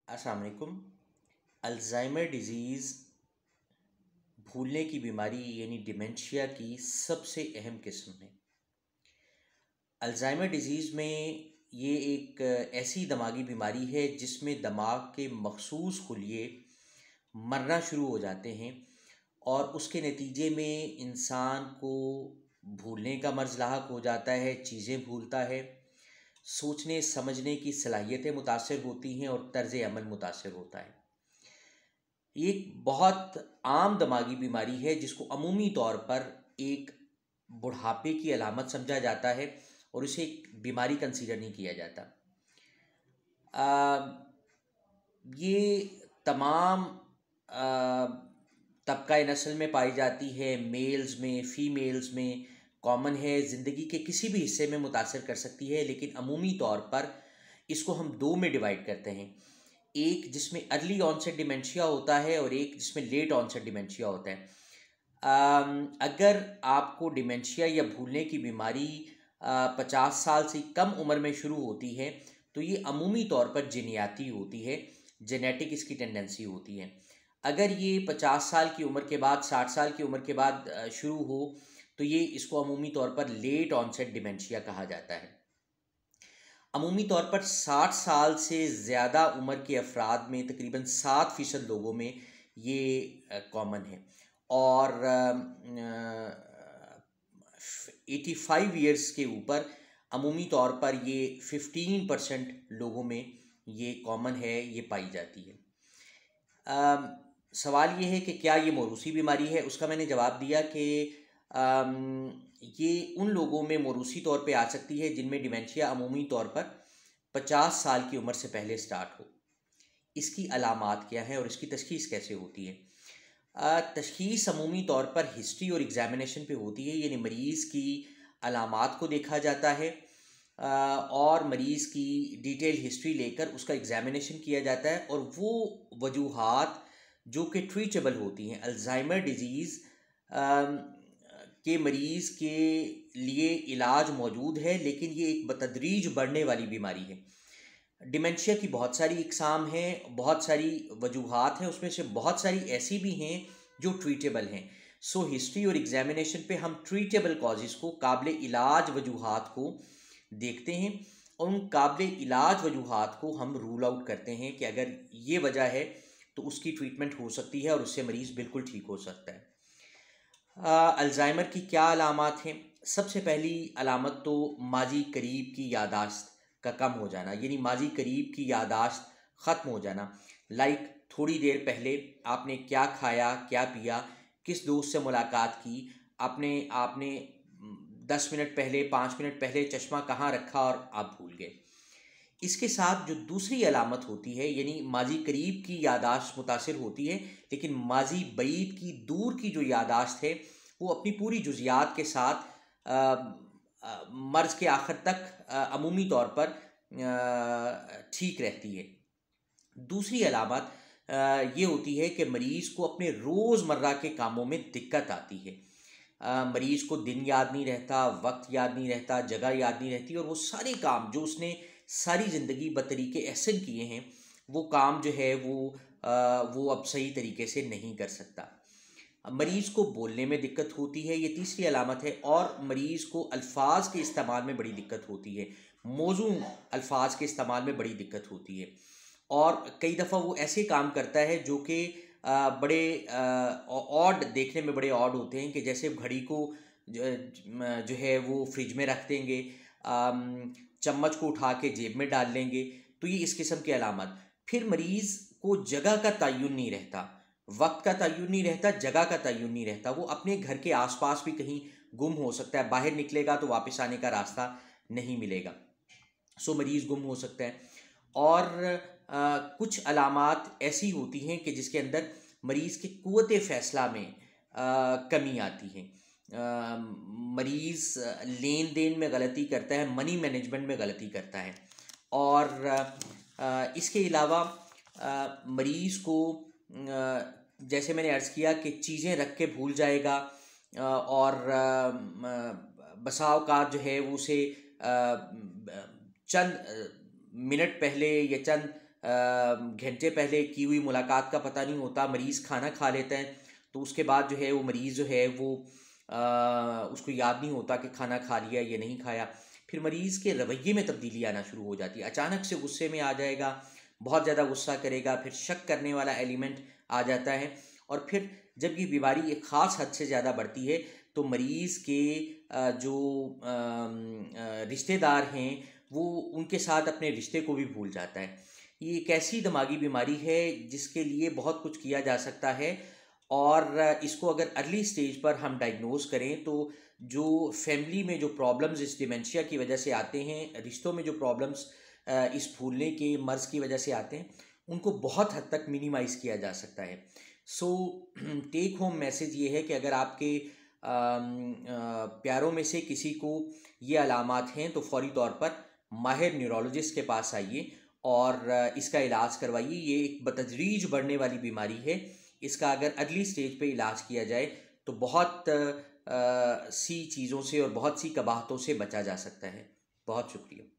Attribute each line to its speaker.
Speaker 1: अस्सलाम वालेकुम। Alzheimer disease भूलने की बीमारी यानी डिमेंशिया की सबसे अहम किस्म है। अल्ज़ाइमर डिज़ीज़ में ये एक ऐसी दिमागी बीमारी है जिसमें दिमाग के मखसूस खुलिये मरना शुरू हो जाते हैं और उसके नतीजे में इंसान को भूलने का मर्ज़ लाहक हो जाता है, चीज़ें भूलता है, सोचने समझने की सलाहियतें मुतासर होती हैं और तर्ज़ अमल मुतासर होता है। ये एक बहुत आम दिमागी बीमारी है जिसको अमूमी तौर पर एक बुढ़ापे की अलामत समझा जाता है और इसे एक बीमारी कंसीडर नहीं किया जाता। आ, ये तमाम तबका नस्ल में पाई जाती है, मेल्स में, फ़ीमेल्स में कॉमन है, ज़िंदगी के किसी भी हिस्से में मुतासर कर सकती है, लेकिन अमूमी तौर पर इसको हम दो में डिवाइड करते हैं। एक जिसमें अर्ली ऑनसेट डिमेंशिया होता है और एक जिसमें लेट ऑनसेट डिमेंशिया होता है। अगर आपको डिमेंशिया या भूलने की बीमारी 50 साल से कम उम्र में शुरू होती है तो ये अमूमी तौर पर जिनियाती होती है, जेनेटिक इसकी टेंडेंसी होती है। अगर ये 50 साल की उम्र के बाद, 60 साल की उम्र के बाद शुरू हो तो ये इसको अमूमी तौर पर लेट ऑनसेट डिमेंशिया कहा जाता है। अमूमी तौर पर 60 साल से ज़्यादा उम्र के अफराद में तकरीबन 7% लोगों में ये कॉमन है और 85 ईयर्स के ऊपर अमूमी तौर पर ये 15% लोगों में ये कॉमन है, ये पाई जाती है। अम, सवाल ये है कि क्या ये मौरूसी बीमारी है। उसका मैंने जवाब दिया कि ये उन लोगों में मौरूसी तौर पे आ सकती है जिनमें डिमेंशिया अमूमी तौर पर 50 साल की उम्र से पहले स्टार्ट हो। इसकी अलामात क्या है और इसकी तशख़ीस कैसे होती है। तशख़ीस अमूमी तौर पर हिस्ट्री और एग्ज़ामिनेशन पे होती है, यानी मरीज़ की अलामात को देखा जाता है और मरीज़ की डिटेल हिस्ट्री लेकर उसका एग्ज़ामिनेशन किया जाता है और वो वजूहात जो कि ट्रीटेबल होती हैं। अल्ज़ाइमर डिज़ीज़ के मरीज़ के लिए इलाज मौजूद है, लेकिन ये एक बतदरीज बढ़ने वाली बीमारी है। डिमेंशिया की बहुत सारी इकसाम हैं, बहुत सारी वजूहात हैं, उसमें से बहुत सारी ऐसी भी हैं जो ट्रीटेबल हैं। सो हिस्ट्री और एग्जामिनेशन पे हम ट्रीटेबल कॉजेज़ को, काबिल इलाज वजूहात को देखते हैं और उन काबिल इलाज वजूहात को हम रूल आउट करते हैं कि अगर ये वजह है तो उसकी ट्रीटमेंट हो सकती है और उससे मरीज़ बिल्कुल ठीक हो सकता है। अल्ज़ाइमर की क्या अलामात हैं। सबसे पहली अलामत तो माजी करीब की यादाश्त का कम हो जाना, यानी माजी करीब की यादाश्त ख़त्म हो जाना। लाइक थोड़ी देर पहले आपने क्या खाया, क्या पिया, किस दोस्त से मुलाकात की, आपने आपने 10 मिनट पहले, 5 मिनट पहले चश्मा कहाँ रखा और आप भूल गए। इसके साथ जो दूसरी अलामत होती है, यानी माजी करीब की यादाश्त मुतासिर होती है, लेकिन माजी बईद की, दूर की जो यादाश्त है वो अपनी पूरी जुजियात के साथ मर्ज़ के आखिर तक अमूमी तौर पर ठीक रहती है। दूसरी अलामत ये होती है कि मरीज़ को अपने रोज़मर्रा के कामों में दिक्कत आती है। मरीज़ को दिन याद नहीं रहता, वक्त याद नहीं रहता, जगह याद नहीं रहती और वो सारे काम जो उसने सारी ज़िंदगी बतरीके एहसन किए हैं, वो काम जो है वो अब सही तरीके से नहीं कर सकता। मरीज़ को बोलने में दिक्कत होती है, ये तीसरी अलामत है, और मरीज़ को अल्फाज के इस्तेमाल में बड़ी दिक्कत होती है, मौजू अल्फाज के इस्तेमाल में बड़ी दिक्कत होती है और कई दफ़ा वो ऐसे काम करता है जो कि बड़े ऑड, देखने में बड़े ऑड होते हैं, कि जैसे घड़ी को जो है वो फ्रिज में रख देंगे, चम्मच को उठा के जेब में डाल लेंगे, तो ये इस किस्म की अलामत। फिर मरीज़ को जगह का तय्युन नहीं रहता, वक्त का तय्युन नहीं रहता, जगह का तय्युन नहीं रहता, वो अपने घर के आसपास भी कहीं गुम हो सकता है, बाहर निकलेगा तो वापस आने का रास्ता नहीं मिलेगा, सो मरीज़ गुम हो सकता है। और कुछ अलामात ऐसी होती हैं कि जिसके अंदर मरीज़ की क़ुव्वत फ़ैसला में कमी आती है। मरीज़ लेन देन में गलती करता है, मनी मैनेजमेंट में गलती करता है और इसके अलावा मरीज़ को जैसे मैंने अर्ज़ किया कि चीज़ें रख के भूल जाएगा और बसा औक़ात जो है वो उसे चंद मिनट पहले या चंद घंटे पहले की हुई मुलाकात का पता नहीं होता, मरीज़ खाना खा लेता है तो उसके बाद जो है वो मरीज़ जो है वो उसको याद नहीं होता कि खाना खा लिया या नहीं खाया। फिर मरीज़ के रवैये में तब्दीली आना शुरू हो जाती है, अचानक से गुस्से में आ जाएगा, बहुत ज़्यादा गुस्सा करेगा, फिर शक करने वाला एलिमेंट आ जाता है। और फिर जब ये बीमारी एक ख़ास हद से ज़्यादा बढ़ती है तो मरीज़ के जो रिश्तेदार हैं वो उनके साथ अपने रिश्ते को भी भूल जाता है। ये एक ऐसी दिमागी बीमारी है जिसके लिए बहुत कुछ किया जा सकता है, और इसको अगर अर्ली स्टेज पर हम डायग्नोज करें तो जो फैमिली में जो प्रॉब्लम्स इस डिमेंशिया की वजह से आते हैं, रिश्तों में जो प्रॉब्लम्स इस भूलने के मर्ज़ की वजह से आते हैं, उनको बहुत हद तक मिनिमाइज़ किया जा सकता है। सो टेक होम मैसेज ये है कि अगर आपके प्यारों में से किसी को ये अलामात हैं तो फौरी तौर पर माहिर न्यूरोलॉजिस्ट के पास आइए और इसका इलाज करवाइए। ये एक बतदरीज बढ़ने वाली बीमारी है, इसका अगर अर्ली स्टेज पे इलाज किया जाए तो बहुत सी चीज़ों से और बहुत सी कबाहतों से बचा जा सकता है। बहुत शुक्रिया।